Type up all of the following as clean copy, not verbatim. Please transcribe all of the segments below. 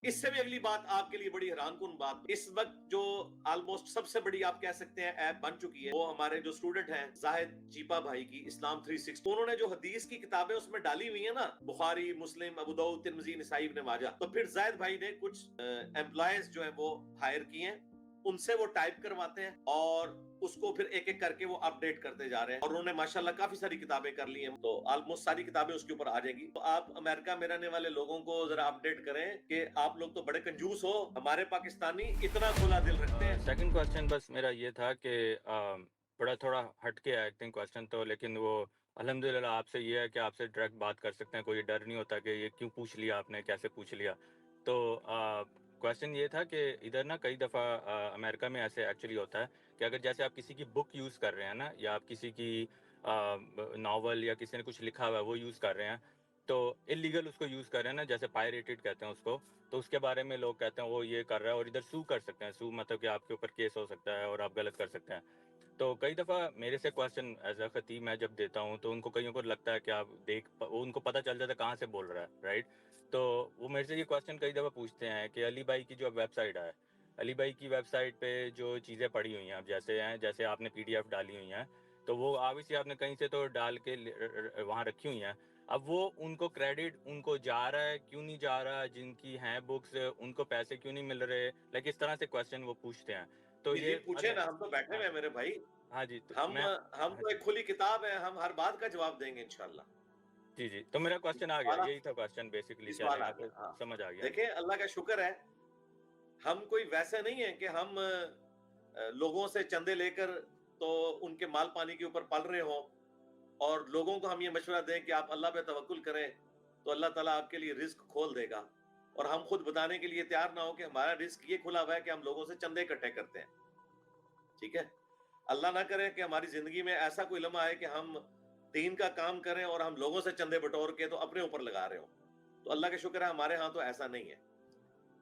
اس سے بھی اگلی بات آپ کے لیے بڑی حیران کن بات، اس وقت جو آلموسٹ سب سے بڑی آپ کہہ سکتے ہیں ایپ بن چکی ہے، وہ ہمارے جو اسٹوڈنٹ ہیں زاہد چیپا بھائی کی اسلام 360، انہوں نے جو حدیث کی کتابیں اس میں ڈالی ہوئی ہیں نا، بخاری، مسلم، ابو داؤد، ترمذی، نسائی، ابن ماجہ، تو پھر زاہد بھائی نے کچھ امپلائیز جو ہیں وہ ہائر کیے ہیں، ان سے وہ ٹائپ کرواتے ہیں اور اس کو پھر ایک ایک کر کے وہ اپ ڈیٹ کرتے جا رہے ہیں، اور انہوں نے ماشاءاللہ کافی ساری کتابیں کر لی ہیں، تو آلموسٹ ساری کتابیں اس کے اوپر آ جائیں گی۔ تو آپ امریکہ میں رہنے والے لوگوں کو ذرا اپ ڈیٹ کریں کہ آپ لوگ تو بڑے کنجوس ہو، ہمارے پاکستانی اتنا کھلا دل رکھتے ہیں۔ سیکنڈ کوسچن بس میرا یہ تھا کہ بڑا تھوڑا ہٹ کے آئی تھنک کوسچن تو، لیکن وہ الحمدللہ آپ سے یہ ہے کہ آپ سے ڈائریکٹ بات کر سکتے ہیں، کوئی ڈر نہیں ہوتا کہ یہ کیوں پوچھ لیا آپ نے، کیسے پوچھ لیا۔ تو کوسچن یہ تھا کہ ادھر نا کئی دفعہ امریکہ میں ایسے ایکچولی ہوتا ہے کہ اگر جیسے آپ کسی کی بک یوز کر رہے ہیں نا، یا آپ کسی کی ناول یا کسی نے کچھ لکھا ہوا ہے وہ یوز کر رہے ہیں، تو انلیگل اس کو یوز کر رہے ہیں نا، جیسے پائریٹڈ کہتے ہیں اس کو، تو اس کے بارے میں لوگ کہتے ہیں وہ یہ کر رہا ہے، اور ادھر سو کر سکتے ہیں، سو مطلب کہ آپ کے اوپر کیس ہو سکتا ہے اور آپ غلط کر سکتے ہیں۔ تو کئی دفعہ میرے سے کوسچن ایز اے خطیب میں جب دیتا ہوں تو ان کو کئیوں کو لگتا ہے کہ آپ ان کو پتہ چل جاتا ہے کہاں سے بول رہا ہے، رائٹ؟ تو وہ میرے سے یہ کوسچن کئی دفعہ پوچھتے ہیں کہ علی بھائی کی جو ویب سائٹ ہے، علی بھائی کی ویب سائٹ پہ جو چیزیں پڑی ہوئی ہیں، اب جیسے آپ نے پی ڈی ایف ڈالی ہوئی ہیں، تو وہ آبویسلی آپ نے کہیں سے تو ڈال کے وہاں رکھی ہوئی ہیں، اب وہ ان کو کریڈٹ ان کو جا رہا ہے کیوں نہیں جا رہا، جن کی ہیں بکس ان کو پیسے کیوں نہیں مل رہے، لائک اس طرح سے کوسچن وہ پوچھتے ہیں۔ تو جی یہ پوچھیں نا، ہم تو بیٹھے ہوئے ہیں میرے بھائی، ہاں جی، تو ہم میں تو ایک کھلی کتاب ہے، ہم ہر بات کا جواب دیں گے انشاءاللہ۔ جی تو میرا کوسچن آ گیا، یہی تھا کوسچن بیسکلی، چلیں سوال آ آپ گیا، کو ہاں۔ سمجھ آ گیا۔ دیکھیں اللہ کا شکر ہے، ہم کوئی ویسے نہیں ہیں کہ ہم لوگوں سے چندے لے کر تو ان کے مال پانی کے اوپر پل رہے ہوں، اور لوگوں کو ہم یہ مشورہ دیں کہ آپ اللہ پہ توکل کریں تو اللہ تعالیٰ آپ کے لیے رزق کھول دے گا، اور ہم خود بتانے کے لیے تیار نہ ہو کہ ہمارا رزق یہ کھلا ہوا ہے کہ ہم لوگوں سے چندے اکٹھے کرتے ہیں۔ ٹھیک ہے، اللہ نہ کرے کہ ہماری زندگی میں ایسا کوئی لمحہ ہے کہ ہم دین کا کام کریں اور ہم لوگوں سے چندے بٹور کے تو اپنے اوپر لگا رہے ہوں، تو اللہ کا شکر ہے ہمارے ہاں تو ایسا نہیں ہے۔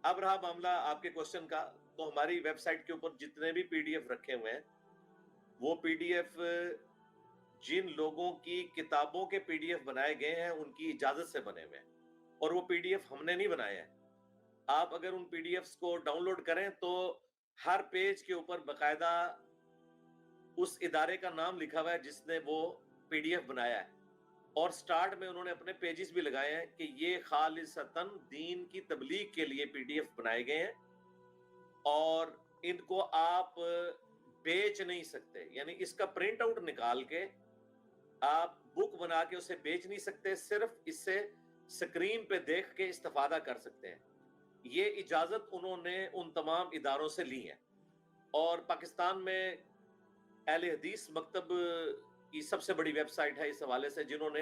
اب رہا معاملہ آپ کے کوسچن کا، تو ہماری ویب سائٹ کے اوپر جتنے بھی پی ڈی ایف رکھے ہوئے ہیں، وہ پی ڈی ایف جن لوگوں کی کتابوں کے پی ڈی ایف بنائے گئے ہیں ان کی اجازت سے بنے ہوئے ہیں، اور وہ پی ڈی ایف ہم نے نہیں بنائے ہیں۔ آپ اگر ان پی ڈی ایفs کو ڈاؤن لوڈ کریں تو ہر پیج کے اوپر باقاعدہ اس ادارے کا نام لکھا ہوا ہے جس نے وہ پی ڈی ایف بنایا ہے، اور سٹارٹ میں انہوں نے اپنے پیجز بھی لگائے ہیں کہ یہ خالصتاً دین کی تبلیغ کے لیے پی ڈی ایف بنائے گئے ہیں، اور ان کو آپ بیچ نہیں سکتے، یعنی اس کا پرنٹ آؤٹ نکال کے آپ بک بنا کے اسے بیچ نہیں سکتے، صرف اس سے سکرین پہ دیکھ کے استفادہ کر سکتے ہیں۔ یہ اجازت انہوں نے ان تمام اداروں سے لی ہے، اور پاکستان میں اہل حدیث مکتب کی سب سے بڑی ویب سائٹ ہے اس حوالے سے، جنہوں نے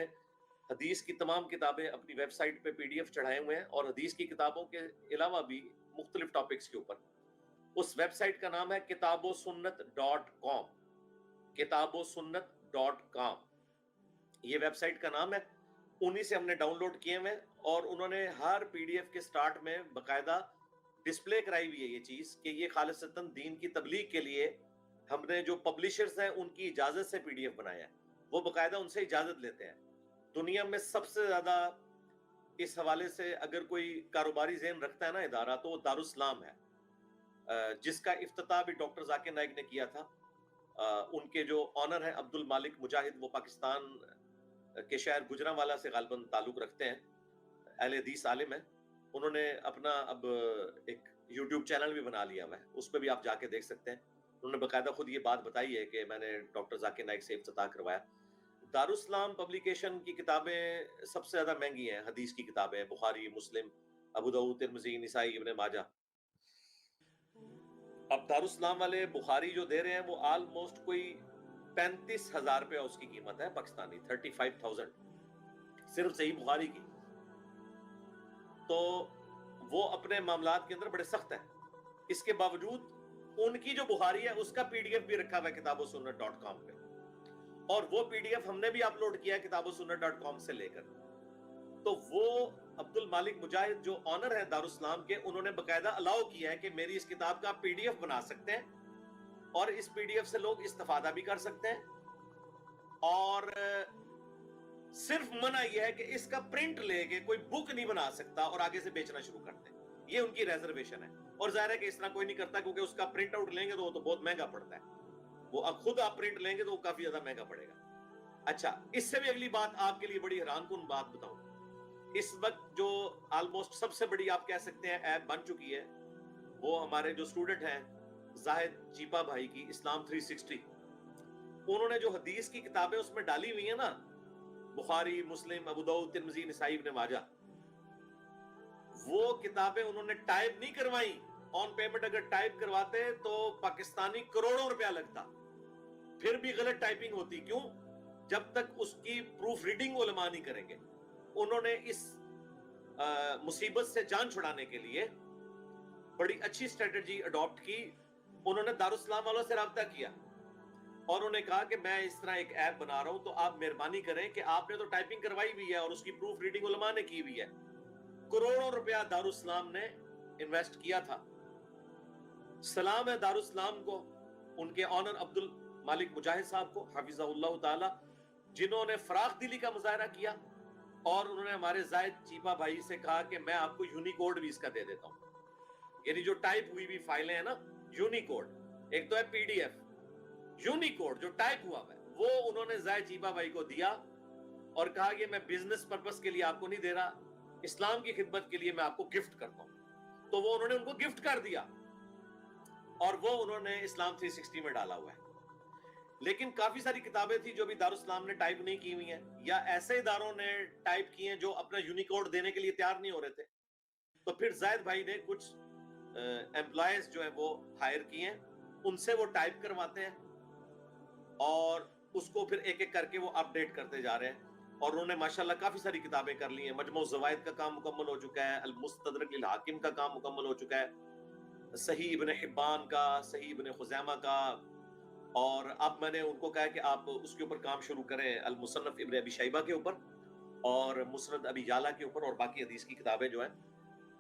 حدیث کی تمام کتابیں اپنی ویب سائٹ پہ پی ڈی ایف چڑھائے ہوئے ہیں، اور حدیث کی کتابوں کے علاوہ بھی مختلف ٹاپکس کے اوپر۔ اس ویب سائٹ کا نام ہے کتابوسنت.com، کتابوسنت.com یہ ویب سائٹ کا نام ہے، انہی سے ہم نے ڈاؤن لوڈ کیے ہوئے، اور انہوں نے ہر پی ڈی ایف کے سٹارٹ میں باقاعدہ ڈسپلے کرائی ہوئی ہے یہ چیز کہ یہ خالصتاً دین کی تبلیغ کے لیے ہم نے جو پبلشرز ہیں ان کی اجازت سے پی ڈی ایف بنایا ہے، وہ باقاعدہ ان سے اجازت لیتے ہیں۔ دنیا میں سب سے زیادہ اس حوالے سے اگر کوئی کاروباری ذہن رکھتا ہے نا ادارہ، تو وہ دارالاسلام ہے، جس کا افتتاح بھی ڈاکٹر ذاکر نائک نے کیا تھا۔ ان کے جو آنر ہیں عبد المالک مجاہد، وہ پاکستان کے شہر گجرانوالہ سے غالباً تعلق رکھتے ہیں، اہل حدیث عالم ہیں، انہوں نے اپنا اب ایک یوٹیوب چینل بھی بنا لیا ہوا ہے، اس پہ بھی آپ جا کے دیکھ سکتے ہیں۔ انہوں نے باقاعدہ خود یہ بات بتائی ہے کہ میں نے ڈاکٹر ذاکر نائک سے افتتاح کروایا۔ دارالاسلام پبلیکیشن کی کتابیں سب سے زیادہ مہنگی ہیں، حدیث کی کتابیں، بخاری، مسلم، ابو داؤد، ترمذی، نسائی، ابن ماجہ۔ اب دارالاسلام والے بخاری جو دے رہے ہیں وہ آلموسٹ کوئی 35,000 روپیہ اس کی قیمت ہے پاکستانی، 35,000 صرف صحیح بخاری کی۔ تو وہ اپنے معاملات کے اندر بڑے سخت ہیں، اس کے باوجود ان کی جو بخاری ہے اس کا پی ڈی ایف بھی رکھا ہوا ہے کتابوسنت.com پہ، اور وہ پی ڈی ایف ہم نے بھی اپلوڈ کیا ہے کتابوسنت.com سے لے کر۔ تو وہ عبد المالک مجاہد جو آنر ہیں دارالاسلام کے، انہوں نے باقاعدہ الاؤ کیا ہے کہ میری اس کتاب کا پی ڈی ایف بنا سکتے ہیں، اور اس پی ڈی ایف سے لوگ استفادہ بھی کر سکتے ہیں، اور صرف منع یہ ہے کہ اس کا پرنٹ لے کے کوئی بک نہیں بنا سکتا اور آگے سے بیچنا شروع کر دے۔ یہ ان کی ریزرویشن ہے. اور ظاہر ہے کہ اس طرح کوئی نہیں کرتا کیونکہ اس کا پرنٹ آؤٹ لیں گے تو وہ تو بہت مہنگا پڑتا ہے. وہ اب خود آپ پرنٹ لیں گے تو وہ کافی زیادہ مہنگا پڑے گا. اچھا, اس سے بھی اگلی بات آپ کے لیے بڑی حیران کن بات بتاؤں. اس وقت جو آلموسٹ سب سے بڑی آپ کہہ سکتے ہیں ایپ بن چکی ہے, وہ ہمارے جو اسٹوڈنٹ ہیں زاہد چیپا بھائی کی اسلام 360, انہوں نے جو حدیث کی کتابیں اس میں ڈالی ہوئی ہیں نا, بخاری, مسلم, ابو داؤد, ترمذی, نسائی, ابن ماجہ, وہ کتابیں انہوں نے ٹائپ نہیں کروائی. آن پیمنٹ اگر ٹائپ کرواتے تو پاکستانی کروڑوں روپیہ لگتا, پھر بھی غلط ٹائپنگ ہوتی. کیوں؟ جب تک اس کی پروف ریڈنگ علماء نہیں کریں گے. انہوں نے اس مصیبت سے جان چھڑانے کے لیے بڑی اچھی اسٹریٹجی اڈاپٹ کی. انہوں نے دارالاسلام والوں سے رابطہ کیا اور انہوں نے کہا کہ میں اس طرح ایک ایپ بنا رہا ہوں, تو آپ مہربانی کریں کہ آپ نے تو ٹائپنگ کروائی بھی ہے اور اس کی پروف ریڈنگ علماء نے کی بھی ہے. کروڑوں روپیہ دارالاسلام نے انویسٹ کیا تھا. سلام ہے دارالاسلام کو, ان کے آنر عبد المالک مجاہد صاحب کو حفظہ اللہ تعالی, جنہوں نے فراخ دلی کا مظاہرہ کیا اور انہوں نے ہمارے زاہد چیپا بھائی سے کہا کہ میں آپ کو یونیکوڈ بھی اس کا دے دیتا ہوں. یعنی جو ٹائپ ہوئی بھی فائلیں ہیں نا, یونیکوڈ, ایک تو ہے پی ڈی ایف, یونیکوڈ جو ٹائپ ہوا ہے وہ انہوں نے زاہد چیپا بھائی کو دیا اور کہا کہ میں بزنس پرپس کے لیے آپ کو نہیں دے رہا, اسلام کی خدمت کے لیے میں آپ کو گفٹ کرتا ہوں. تو وہ انہوں نے ان کو گفٹ کر دیا اور وہ انہوں نے اسلام 360 میں ڈالا ہوا ہے. لیکن کافی ساری کتابیں تھی جو بھی دارالاسلام نے ٹائپ نہیں کی ہوئی ہیں, یا ایسے اداروں نے ٹائپ کی ہیں جو اپنا یونیکوڈ دینے کے لیے تیار نہیں ہو رہے تھے. تو پھر زاہد بھائی نے کچھ امپلائیز جو ہیں وہ ہائر کیے ہیں, ان سے وہ ٹائپ کرواتے ہیں اور اس کو پھر ایک ایک کر کے وہ اپڈیٹ کرتے جا رہے ہیں. اور انہوں نے ماشاءاللہ کافی ساری کتابیں کر لی ہیں. مجموع الزوائد کا کام مکمل ہو چکا ہے, المستدرک للحاکم کا کام مکمل ہو چکا ہے, صحیح ابن حبان کا, صحیح ابن خزیمہ کا, اور اب میں نے ان کو کہا کہ آپ اس کے اوپر کام شروع کریں, المصنف ابن ابی شیبہ کے اوپر اور مسند ابی یعلا کے اوپر, اور باقی حدیث کی کتابیں جو ہیں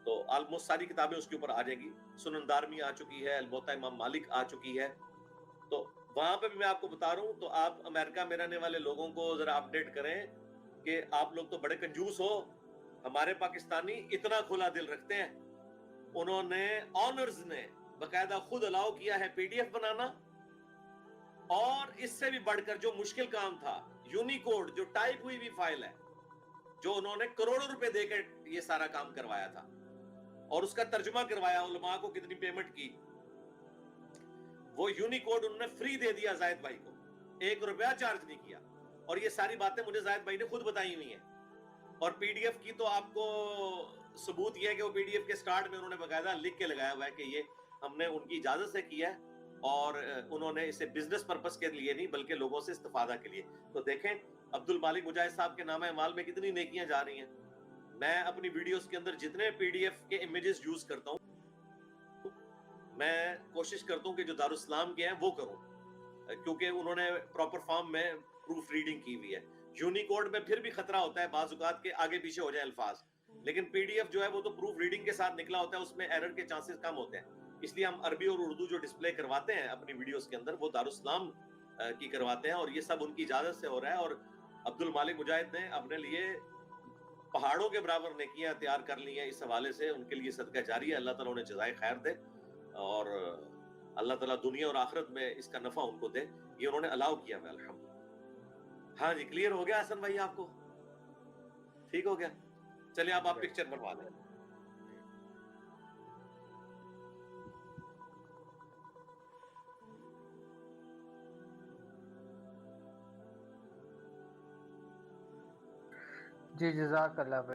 تو آلموسٹ ساری کتابیں اس کے اوپر آ جائیں گی. سنن دارمی آ چکی ہے, الموطا امام مالک آ چکی ہے. تو وہاں پہ بھی میں آپ کو بتا رہا ہوں. تو آپ امریکہ میں رہنے والے لوگوں کو ذرا اپڈیٹ کریں کہ آپ لوگ تو بڑے کنجوس ہو, ہمارے پاکستانی اتنا کھلا دل رکھتے ہیں. انہوں نے آنرز نے باقاعدہ خود الاؤ کیا ہے پی ڈی ایف بنانا, اور اس سے بھی بڑھ کر جو مشکل کام تھا, یونیکوڈ جو ٹائپ ہوئی بھی فائل ہے, جو انہوں نے کروڑوں روپے دے کے یہ سارا کام کروایا تھا اور اس کا ترجمہ کروایا, علماء کو کتنی پیمنٹ کی, وہ یونیکوڈ انہوں نے فری دے دیا زاہد بھائی کو, 1 روپیہ چارج نہیں کیا. اور یہ ساری باتیں مجھے زاہد بھائی نے خود بتائی ہوئی ہیں. اور پی ڈی ایف کی تو آپ کو ثبوت یہ ہے کہ وہ پی ڈی ایف کے سٹارٹ میں انہوں نے باقاعدہ لکھ کے لگایا ہوا ہے کہ یہ ہم نے ان کی اجازت سے کیا ہے اور انہوں نے اسے بزنس پرپس کے لیے نہیں بلکہ لوگوں سے استفادہ کے لیے. تو دیکھیں عبد المالک مجاہد صاحب کے نام اعمال میں کتنی نیکیاں جا رہی ہیں. میں اپنی ویڈیوز کے اندر جتنے پی ڈی ایف کے امیجز یوز کرتا ہوں, میں کوشش کرتا ہوں کہ جو دارالاسلام کے ہیں وہ کروں, کیونکہ انہوں نے پراپر فارم میں پروف ریڈنگ کی ہوئی ہے. یونیکوڈ میں پھر بھی خطرہ ہوتا ہے بعض اوقات کے آگے پیچھے ہو جائیں الفاظ, لیکن پی ڈی ایف جو ہے وہ تو پروف ریڈنگ کے ساتھ نکلا ہوتا ہے, اس میں ایرر کے چانسز کم ہوتے ہیں. اس لیے ہم عربی اور اردو جو ڈسپلے کرواتے ہیں اپنی ویڈیوز کے اندر وہ دارالاسلام کی کرواتے ہیں, اور یہ سب ان کی اجازت سے ہو رہا ہے. اور عبد المالک مجاہد نے اپنے لیے پہاڑوں کے برابر نیکیاں تیار کر لی ہیں اس حوالے سے, ان کے لیے صدقہ جاری ہے. اللہ تعالیٰ انہیں جزائے خیر دے اور اللہ تعالیٰ دنیا اور آخرت میں اس کا نفع ان کو دے. یہ انہوں نے الاؤ کیا ہے الحمد. ہاں جی, کلیئر ہو گیا حسن بھائی, آپ کو ٹھیک ہو گیا؟ چلیے آپ پکچر بنوا لیں. جی جزاک اللہ.